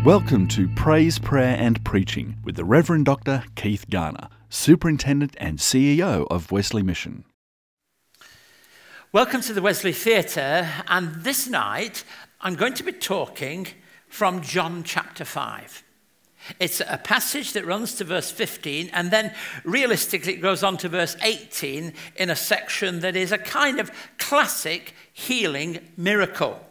Welcome to Praise, Prayer and Preaching with the Rev Dr Keith Garner, Superintendent and CEO of Wesley Mission. Welcome to the Wesley Theatre, and this night I'm going to be talking from John chapter 5. It's a passage that runs to verse 15, and then realistically it goes on to verse 18 in a section that is a kind of classic healing miracle.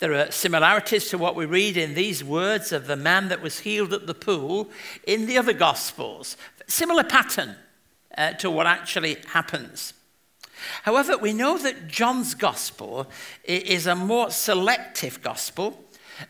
There are similarities to what we read in these words of the man that was healed at the pool in the other Gospels. Similar pattern to what actually happens. However, we know that John's Gospel is a more selective Gospel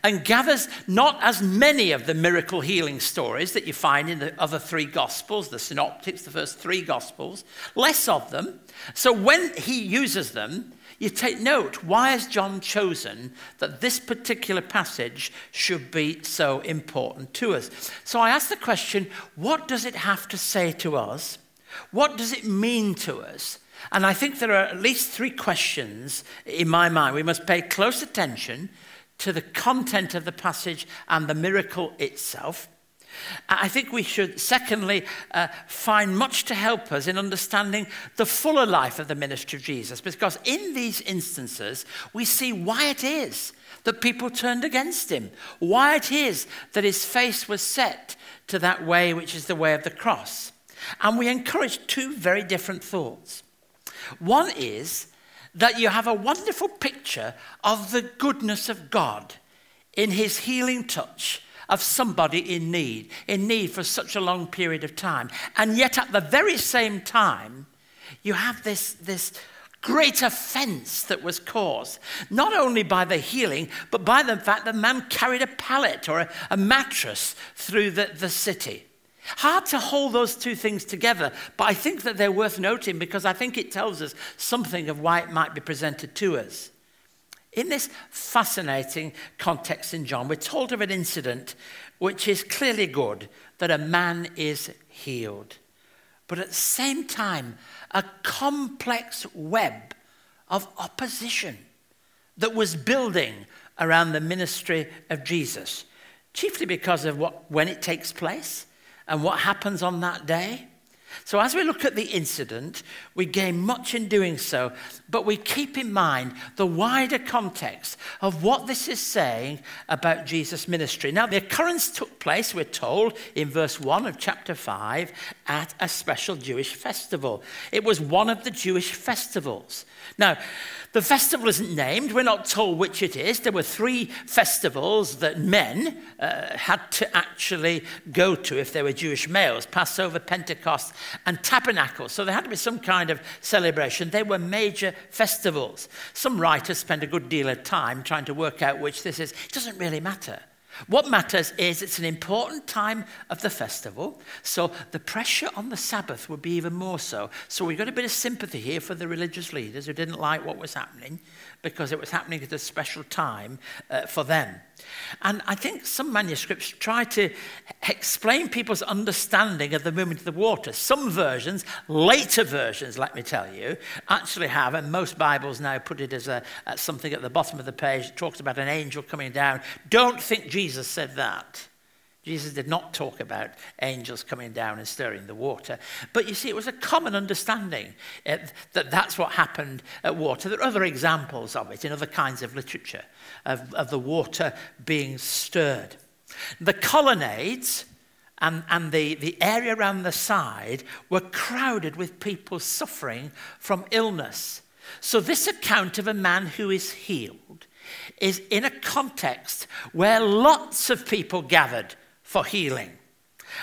and gathers not as many of the miracle healing stories that you find in the other three Gospels, the synoptics, the first three Gospels, less of them. So when he uses them, you take note, why has John chosen that this particular passage should be so important to us? So I ask the question, what does it have to say to us? What does it mean to us? And I think there are at least three questions in my mind. We must pay close attention to the content of the passage and the miracle itself. I think we should, secondly, find much to help us in understanding the fuller life of the ministry of Jesus, because in these instances, we see why it is that people turned against him, why it is that his face was set to that way which is the way of the cross. And we encourage two very different thoughts. One is that you have a wonderful picture of the goodness of God in his healing touch of somebody in need for such a long period of time. And yet at the very same time, you have this great offence that was caused, not only by the healing, but by the fact that man carried a pallet or a mattress through the city. Hard to hold those two things together, but I think that they're worth noting because I think it tells us something of why it might be presented to us. In this fascinating context in John, we're told of an incident which is clearly good, that a man is healed. But at the same time, a complex web of opposition that was building around the ministry of Jesus, chiefly because of when it takes place and what happens on that day. So as we look at the incident, we gain much in doing so, but we keep in mind the wider context of what this is saying about Jesus' ministry. Now, the occurrence took place, we're told, in verse 1 of chapter 5, at a special Jewish festival. It was one of the Jewish festivals. Now, the festival isn't named. We're not told which it is. There were three festivals that men had to actually go to if they were Jewish males: Passover, Pentecost, and Tabernacle. So there had to be some kind of celebration. They were major festivals. Some writers spend a good deal of time trying to work out which this is. It doesn't really matter. What matters is it's an important time of the festival, so the pressure on the Sabbath would be even more so. So we've got a bit of sympathy here for the religious leaders who didn't like what was happening because it was happening at a special time for them. And I think some manuscripts try to explain people's understanding of the movement of the water. Some versions, later versions, let me tell you, actually have, and most Bibles now put it as something at the bottom of the page. It talks about an angel coming down. Don't think Jesus said that. Jesus did not talk about angels coming down and stirring the water. But you see, it was a common understanding that that's what happened at water. There are other examples of it in other kinds of literature, of the water being stirred. The colonnades and the area around the side were crowded with people suffering from illness. So this account of a man who is healed is in a context where lots of people gathered for healing.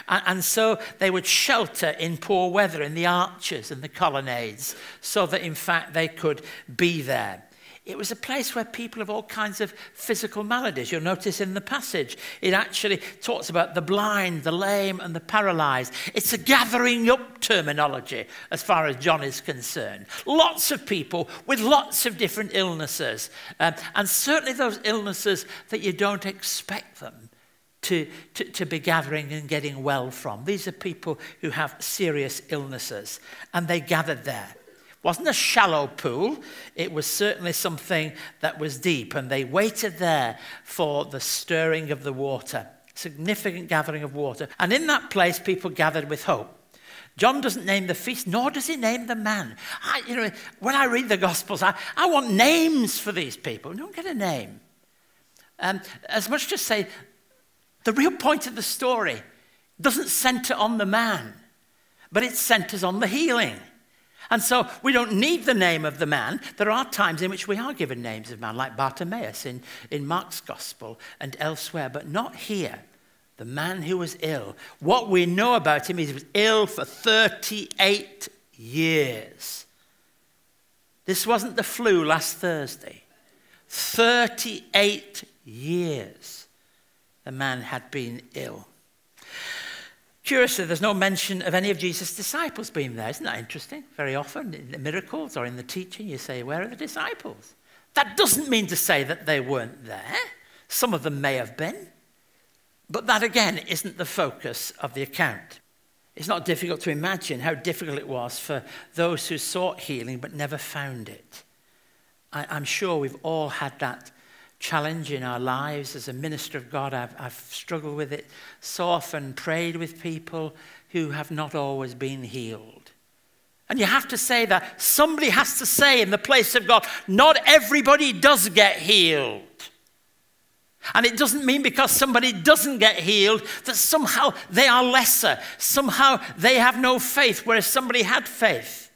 And so they would shelter in poor weather in the arches and the colonnades so that in fact they could be there. It was a place where people of all kinds of physical maladies. You'll notice in the passage, it actually talks about the blind, the lame, and the paralyzed. It's a gathering up terminology as far as John is concerned. Lots of people with lots of different illnesses. And certainly those illnesses that you don't expect them to be gathering and getting well from. These are people who have serious illnesses, and they gathered there. It wasn't a shallow pool. It was certainly something that was deep. And they waited there for the stirring of the water, significant gathering of water. And in that place, people gathered with hope. John doesn't name the feast, nor does he name the man. When I read the Gospels, I want names for these people. We don't get a name. As much to say, the real point of the story doesn't center on the man, but it centers on the healing. And so we don't need the name of the man. There are times in which we are given names of man, like Bartimaeus in Mark's Gospel and elsewhere, but not here. The man who was ill. What we know about him is he was ill for 38 years. This wasn't the flu last Thursday. 38 years the man had been ill. Curiously, there's no mention of any of Jesus' disciples being there. Isn't that interesting? Very often in the miracles or in the teaching, you say, where are the disciples? That doesn't mean to say that they weren't there. Some of them may have been. But that, again, isn't the focus of the account. It's not difficult to imagine how difficult it was for those who sought healing but never found it. I'm sure we've all had that challenge in our lives. As a minister of God, I've struggled with it so often, prayed with people who have not always been healed. And you have to say that. Somebody has to say in the place of God, not everybody does get healed. And it doesn't mean because somebody doesn't get healed that somehow they are lesser. Somehow they have no faith, whereas somebody had faith.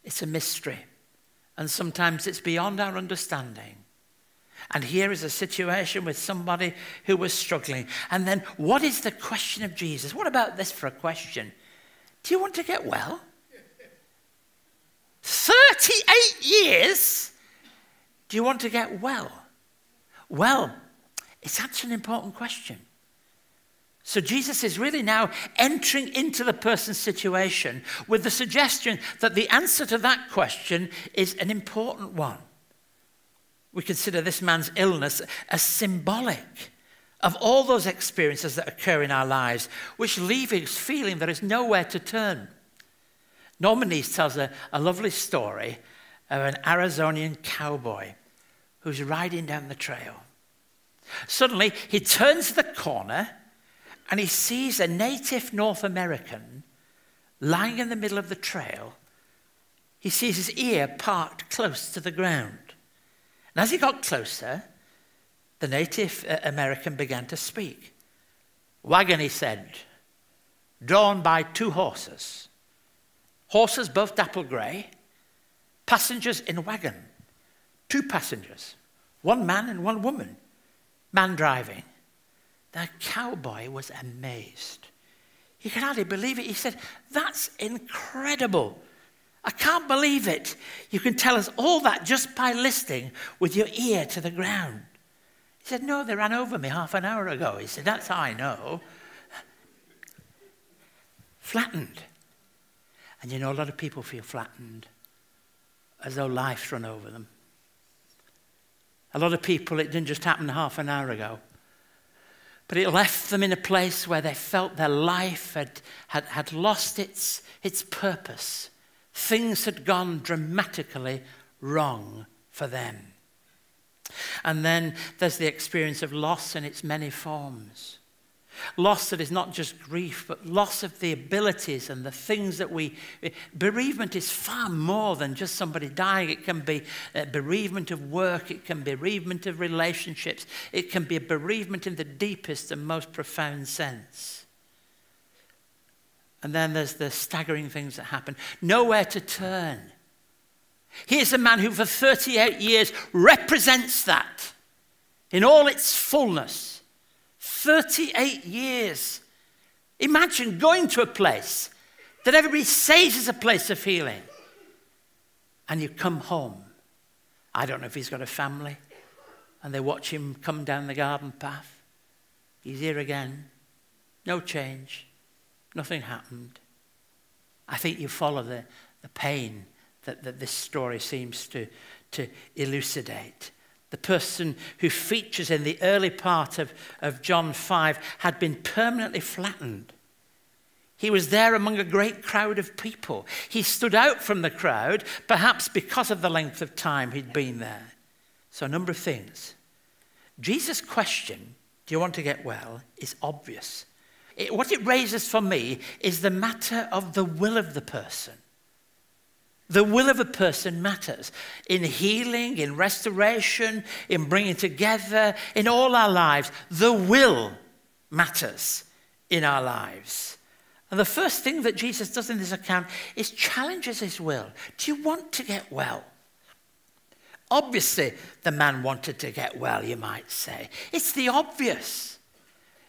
It's a mystery. And sometimes it's beyond our understanding. And here is a situation with somebody who was struggling. And then what is the question of Jesus? What about this for a question? Do you want to get well? 38 years? Do you want to get well? Well, it's actually an important question. So Jesus is really now entering into the person's situation with the suggestion that the answer to that question is an important one. We consider this man's illness as symbolic of all those experiences that occur in our lives, which leave us feeling there is nowhere to turn. Norman East tells a lovely story of an Arizonian cowboy who's riding down the trail. Suddenly, he turns the corner and he sees a native North American lying in the middle of the trail. He sees his ear parked close to the ground. And as he got closer, the native American began to speak. Wagon, he said, drawn by 2 horses. Horses both dapple grey. Passengers in a wagon. 2 passengers. 1 man and 1 woman. Man driving. The cowboy was amazed. He could hardly believe it. He said, that's incredible. I can't believe it. You can tell us all that just by listening with your ear to the ground. He said, no, they ran over me half an hour ago. He said, that's how I know. Flattened. And you know, a lot of people feel flattened, as though life's run over them. A lot of people, it didn't just happen half an hour ago, but it left them in a place where they felt their life had lost its purpose. Things had gone dramatically wrong for them. And then there's the experience of loss in its many forms. Loss that is not just grief, but loss of the abilities and the things that bereavement is far more than just somebody dying. It can be a bereavement of work. It can be bereavement of relationships. It can be a bereavement in the deepest and most profound sense. And then there's the staggering things that happen. Nowhere to turn. Here's a man who for 38 years represents that in all its fullness. 38 years. Imagine going to a place that everybody says is a place of healing. And you come home. I don't know if he's got a family. And they watch him come down the garden path. He's here again. No change. Nothing happened. I think you follow the pain that this story seems to elucidate. The person who features in the early part of John 5 had been permanently flattened. He was there among a great crowd of people. He stood out from the crowd, perhaps because of the length of time he'd been there. So a number of things. Jesus' question, do you want to get well, is obvious. What it raises for me is the matter of the will of the person. The will of a person matters in healing, in restoration, in bringing together, in all our lives. The will matters in our lives. And the first thing that Jesus does in this account is challenges his will. Do you want to get well? Obviously, the man wanted to get well, you might say. It's the obvious.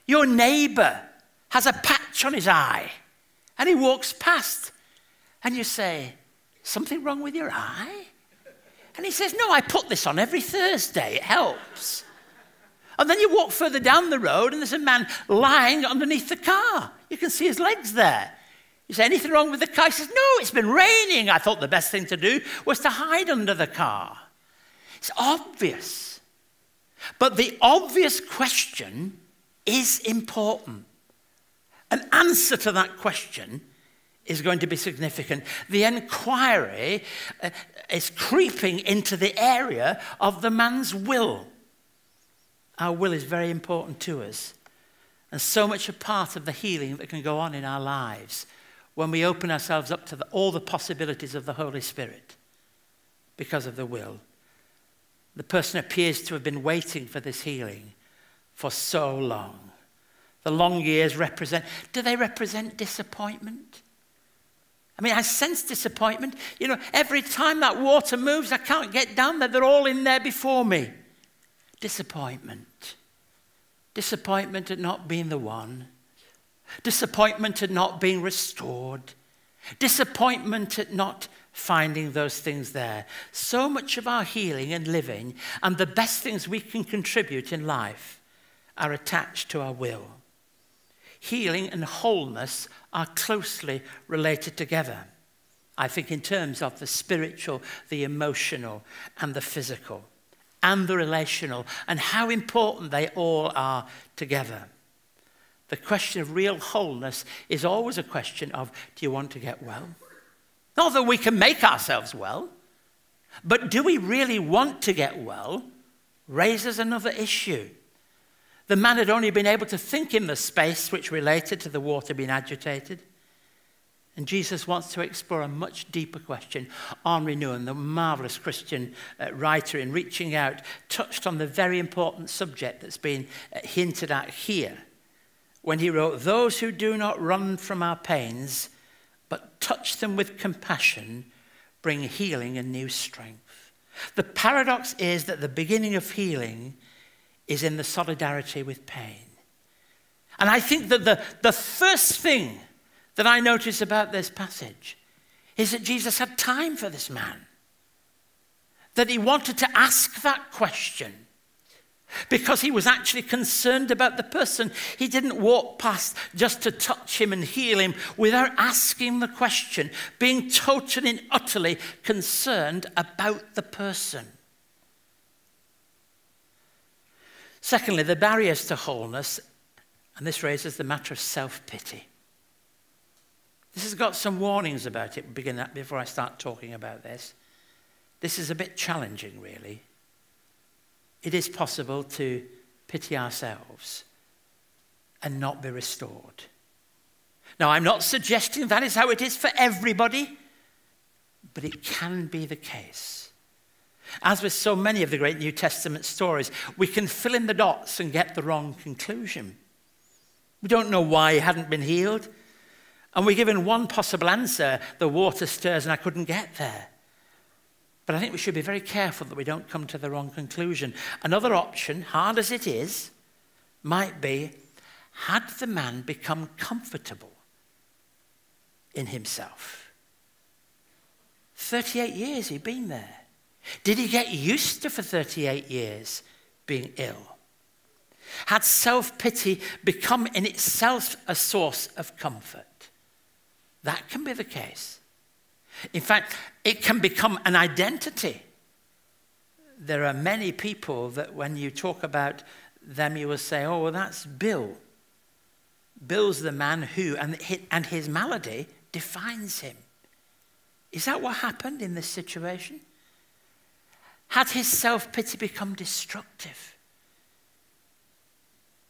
Your neighbor has a patch on his eye and he walks past and you say, something wrong with your eye? And he says, no, I put this on every Thursday. It helps. And then you walk further down the road and there's a man lying underneath the car. You can see his legs there. You say, anything wrong with the car? He says, no, it's been raining. I thought the best thing to do was to hide under the car. It's obvious. But the obvious question is important. An answer to that question is going to be significant. The inquiry is creeping into the area of the man's will. Our will is very important to us. And so much a part of the healing that can go on in our lives when we open ourselves up to all the possibilities of the Holy Spirit because of the will. The person appears to have been waiting for this healing for so long. The long years do they represent disappointment? I mean, I sense disappointment. You know, every time that water moves, I can't get down there. They're all in there before me. Disappointment. Disappointment at not being the one. Disappointment at not being restored. Disappointment at not finding those things there. So much of our healing and living and the best things we can contribute in life are attached to our will. Healing and wholeness are closely related together. I think in terms of the spiritual, the emotional, and the physical, and the relational, and how important they all are together. The question of real wholeness is always a question of, do you want to get well? Not that we can make ourselves well, but do we really want to get well raises another issue. The man had only been able to think in the space which related to the water being agitated. And Jesus wants to explore a much deeper question. Henri Nouwen, the marvelous Christian writer, in reaching out, touched on the very important subject that's been hinted at here when he wrote, those who do not run from our pains, but touch them with compassion, bring healing and new strength. The paradox is that the beginning of healing is in the solidarity with pain. And I think that the first thing that I notice about this passage is that Jesus had time for this man. That he wanted to ask that question because he was actually concerned about the person. He didn't walk past just to touch him and heal him without asking the question, being totally and utterly concerned about the person. Secondly, the barriers to wholeness, and this raises the matter of self-pity. This has got some warnings about it, begin that before I start talking about this. This is a bit challenging, really. It is possible to pity ourselves and not be restored. Now, I'm not suggesting that is how it is for everybody, but it can be the case. As with so many of the great New Testament stories, we can fill in the dots and get the wrong conclusion. We don't know why he hadn't been healed. And we're given one possible answer, the water stirs and I couldn't get there. But I think we should be very careful that we don't come to the wrong conclusion. Another option, hard as it is, might be, had the man become comfortable in himself? 38 years he'd been there. Did he get used to for 38 years being ill? Had self-pity become in itself a source of comfort? That can be the case. In fact, it can become an identity. There are many people that when you talk about them, you will say, oh, well, that's Bill. builds the man who, and his malady defines him. Is that what happened in this situation? Had his self-pity become destructive?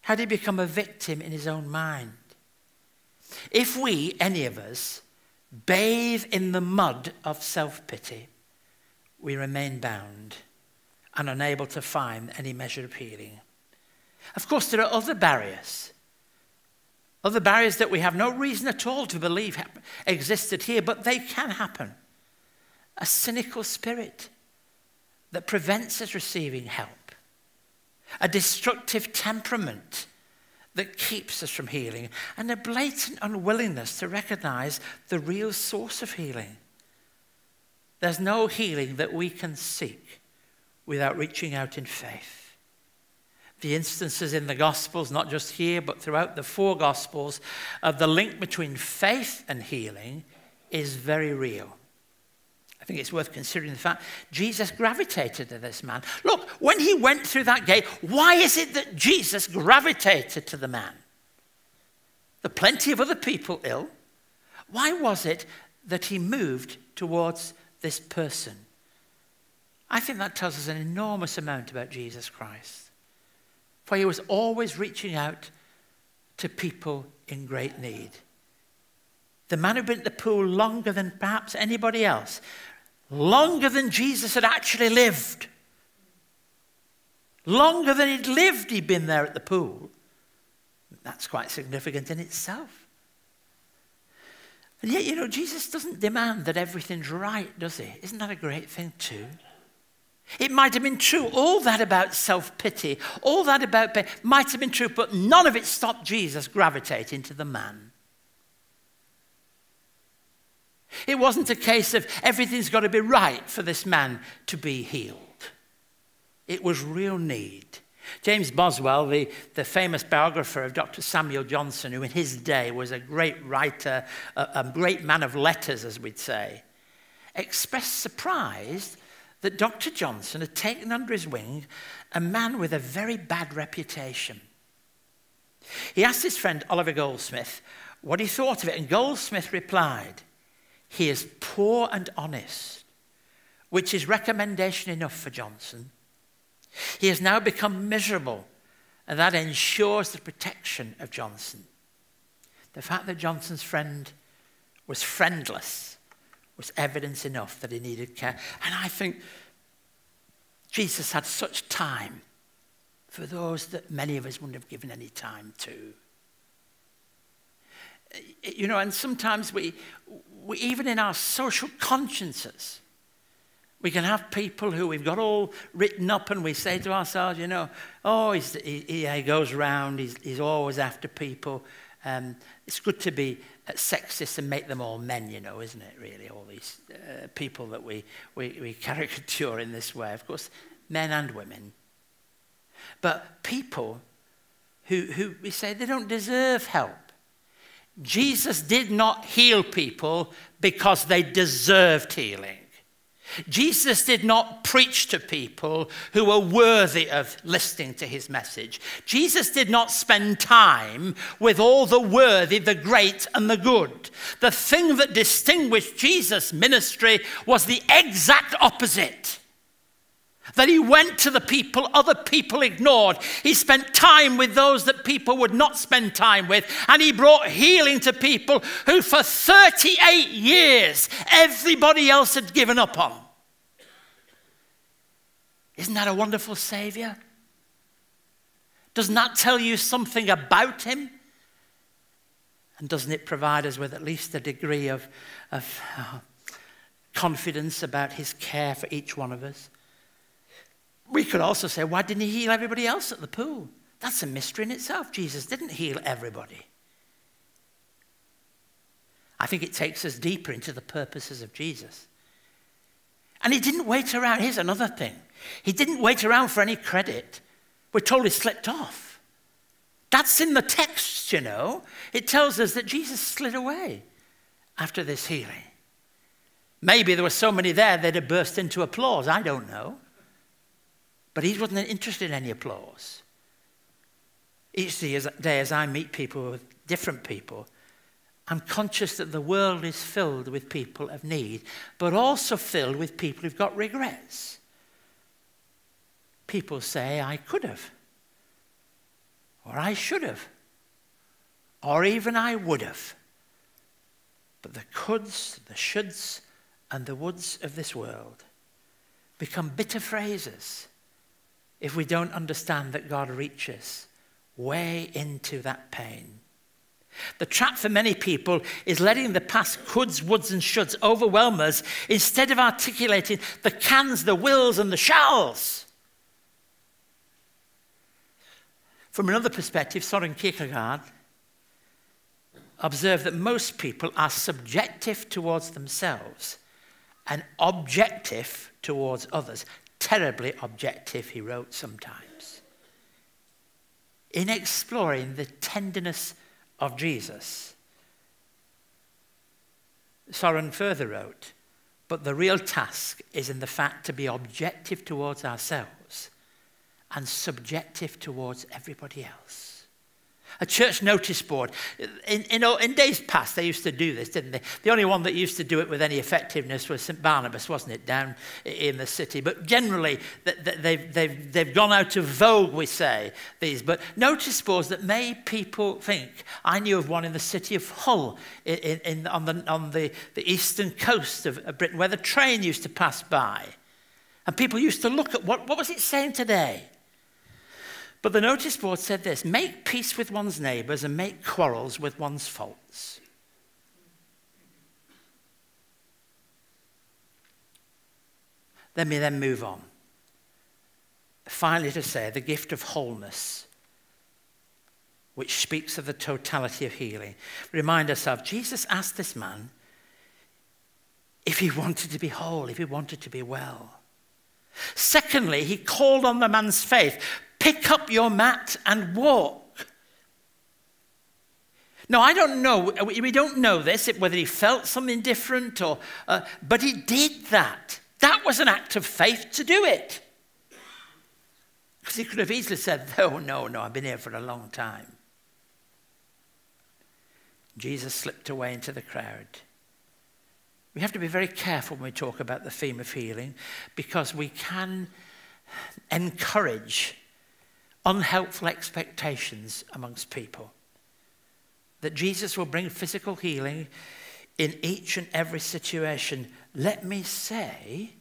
Had he become a victim in his own mind? If we, any of us, bathe in the mud of self-pity, we remain bound and unable to find any measure of healing. Of course, there are other barriers that we have no reason at all to believe existed here, but they can happen. A cynical spirit that prevents us receiving help. A destructive temperament that keeps us from healing. And a blatant unwillingness to recognize the real source of healing. There's no healing that we can seek without reaching out in faith. The instances in the Gospels, not just here, but throughout the 4 Gospels, of the link between faith and healing is very real. I think it's worth considering the fact Jesus gravitated to this man. Look, when he went through that gate, why is it that Jesus gravitated to the man? There are plenty of other people ill. Why was it that he moved towards this person? I think that tells us an enormous amount about Jesus Christ. For he was always reaching out to people in great need. The man who'd been at the pool longer than perhaps anybody else, longer than Jesus had actually lived. Longer than he'd lived, he'd been there at the pool. That's quite significant in itself. And yet, Jesus doesn't demand that everything's right, does he? Isn't that a great thing too? It might have been true, all that about self-pity, all that about pain might have been true, but none of it stopped Jesus gravitating to the man. It wasn't a case of everything's got to be right for this man to be healed. It was real need. James Boswell, the famous biographer of Dr. Samuel Johnson, who in his day was a great writer, a great man of letters, as we'd say, expressed surprise that Dr. Johnson had taken under his wing a man with a very bad reputation. He asked his friend Oliver Goldsmith what he thought of it, and Goldsmith replied, "He is poor and honest," which is recommendation enough for Johnson. He has now become miserable, and that ensures the protection of Johnson. The fact that Johnson's friend was friendless was evidence enough that he needed care. And I think Jesus had such time for those that many of us wouldn't have given any time to. And sometimes we even in our social consciences, we can have people who we've got all written up and we say to ourselves, he goes around, he's always after people. It's good to be sexist and make them all men, isn't it, really? All these people that we caricature in this way. Of course, men and women. But people who we say they don't deserve help. Jesus did not heal people because they deserved healing. Jesus did not preach to people who were worthy of listening to his message. Jesus did not spend time with all the worthy, the great, and the good. The thing that distinguished Jesus' ministry was the exact opposite. That he went to the people other people ignored. He spent time with those that people would not spend time with. And he brought healing to people who for 38 years everybody else had given up on. Isn't that a wonderful Savior? Doesn't that tell you something about him? And doesn't it provide us with at least a degree of confidence about his care for each one of us? We could also say, why didn't he heal everybody else at the pool? That's a mystery in itself. Jesus didn't heal everybody. I think it takes us deeper into the purposes of Jesus. And he didn't wait around. Here's another thing. He didn't wait around for any credit. We're told he slipped off. That's in the text, It tells us that Jesus slid away after this healing. Maybe there were so many there they'd have burst into applause. I don't know. But he wasn't interested in any applause. Each day as I meet people with different people, I'm conscious that the world is filled with people of need, but also filled with people who've got regrets. People say, I could have, or I should have, or even I would have. But the coulds, the shoulds, and the woulds of this world become bitter phrases if we don't understand that God reaches way into that pain. The trap for many people is letting the past coulds, woulds, and shoulds overwhelm us instead of articulating the cans, the wills, and the shalls. From another perspective, Søren Kierkegaard observed that most people are subjective towards themselves and objective towards others. Terribly objective, he wrote sometimes. In exploring the tenderness of Jesus, Søren further wrote, but the real task is in the fact to be objective towards ourselves and subjective towards everybody else. A church notice board. In days past, they used to do this, didn't they? The only one that used to do it with any effectiveness was St. Barnabas, wasn't it, down in the city? But generally, they've gone out of vogue, we say, these. But notice boards that made people think. I knew of one in the city of Hull, on the eastern coast of Britain, where the train used to pass by. And people used to look at, what was it saying today? But the notice board said this: make peace with one's neighbours and make quarrels with one's faults. Let me then move on. Finally, to say the gift of wholeness, which speaks of the totality of healing. Remind ourselves, Jesus asked this man if he wanted to be whole, if he wanted to be well. Secondly, he called on the man's faith. Pick up your mat and walk. Now, I don't know, we don't know this, whether he felt something different, but he did that. That was an act of faith to do it. Because he could have easily said, oh, no, I've been here for a long time. Jesus slipped away into the crowd. We have to be very careful when we talk about the theme of healing, because we can encourage unhelpful expectations amongst people. That Jesus will bring physical healing in each and every situation. Let me say,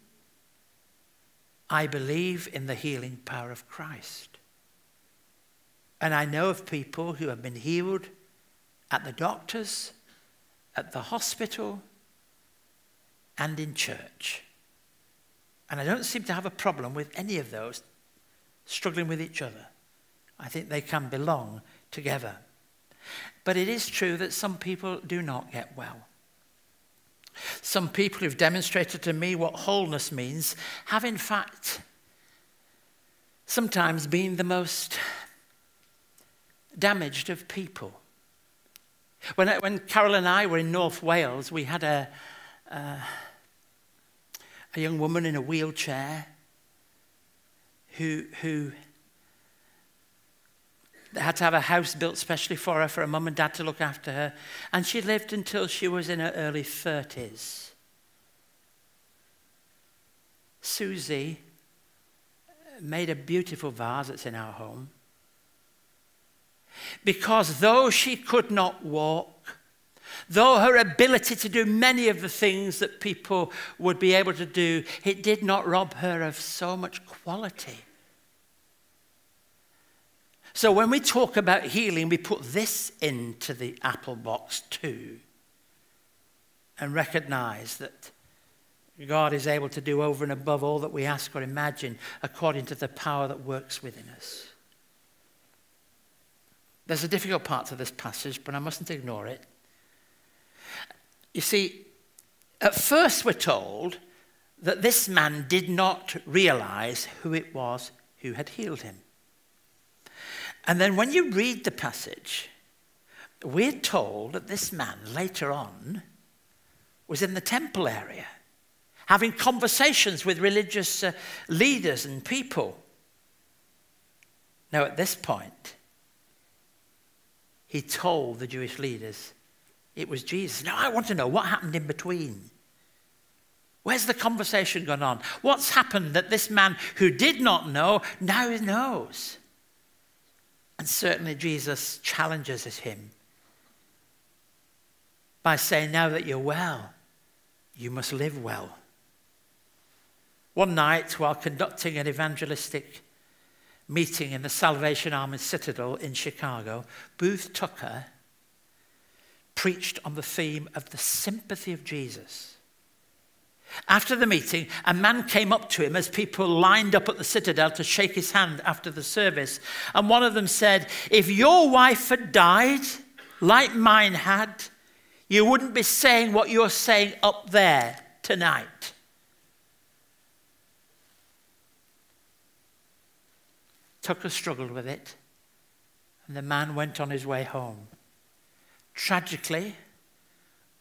I believe in the healing power of Christ. And I know of people who have been healed at the doctors, at the hospital, and in church. And I don't seem to have a problem with any of those struggling with each other. I think they can belong together. But it is true that some people do not get well. Some people who've demonstrated to me what wholeness means have in fact sometimes been the most damaged of people. When Carol and I were in North Wales, we had a young woman in a wheelchair who had to have a house built specially for her, for her mum and dad to look after her. And she lived until she was in her early 30s. Susie made a beautiful vase that's in our home. Because though she could not walk, though her ability to do many of the things that people would be able to do, it did not rob her of so much quality. So when we talk about healing, we put this into the apple box too. And recognize that God is able to do over and above all that we ask or imagine according to the power that works within us. There's a difficult part to this passage, but I mustn't ignore it. You see, at first we're told that this man did not realize who it was who had healed him. And then when you read the passage, we're told that this man later on was in the temple area, having conversations with religious leaders and people. Now at this point, he told the Jewish leaders it was Jesus. Now I want to know what happened in between. Where's the conversation gone on? What's happened that this man who did not know now knows? And certainly Jesus challenges him by saying, now that you're well, you must live well. One night, while conducting an evangelistic meeting in the Salvation Army Citadel in Chicago, Booth Tucker preached on the theme of the sympathy of Jesus. After the meeting, a man came up to him as people lined up at the Citadel to shake his hand after the service. And one of them said, if your wife had died like mine had, you wouldn't be saying what you're saying up there tonight. Tucker struggled with it, and the man went on his way home. Tragically,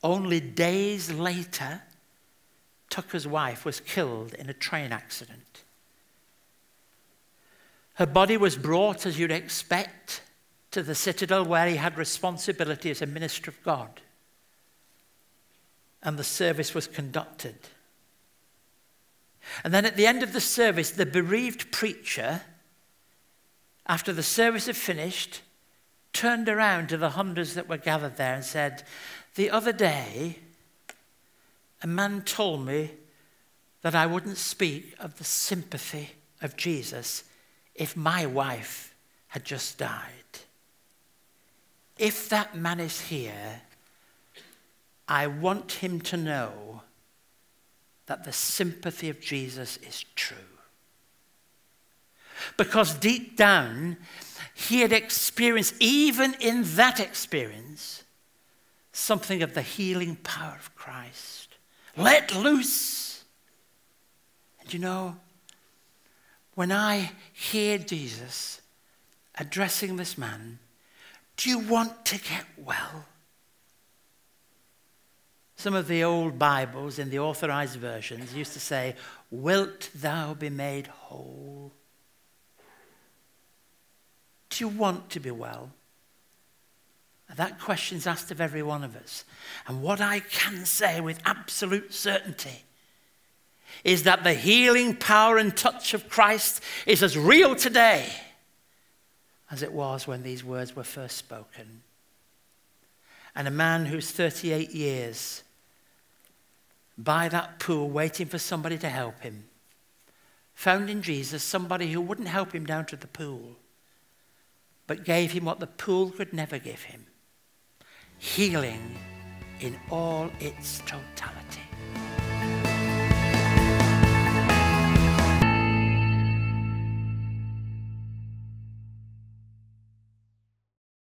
only days later, Tucker's wife was killed in a train accident. Her body was brought, as you'd expect, to the Citadel where he had responsibility as a minister of God. And the service was conducted. And then at the end of the service, the bereaved preacher, after the service had finished, turned around to the hundreds that were gathered there and said, the other day, a man told me that I wouldn't speak of the sympathy of Jesus if my wife had just died. If that man is here, I want him to know that the sympathy of Jesus is true. Because deep down, he had experienced, even in that experience, something of the healing power of Christ. Let loose. And you know, when I hear Jesus addressing this man, do you want to get well? Some of the old Bibles in the authorized versions used to say, wilt thou be made whole? Do you want to be well? That question's asked of every one of us. And what I can say with absolute certainty is that the healing power and touch of Christ is as real today as it was when these words were first spoken. And a man who's 38 years by that pool waiting for somebody to help him found in Jesus somebody who wouldn't help him down to the pool, but gave him what the pool could never give him: healing in all its totality.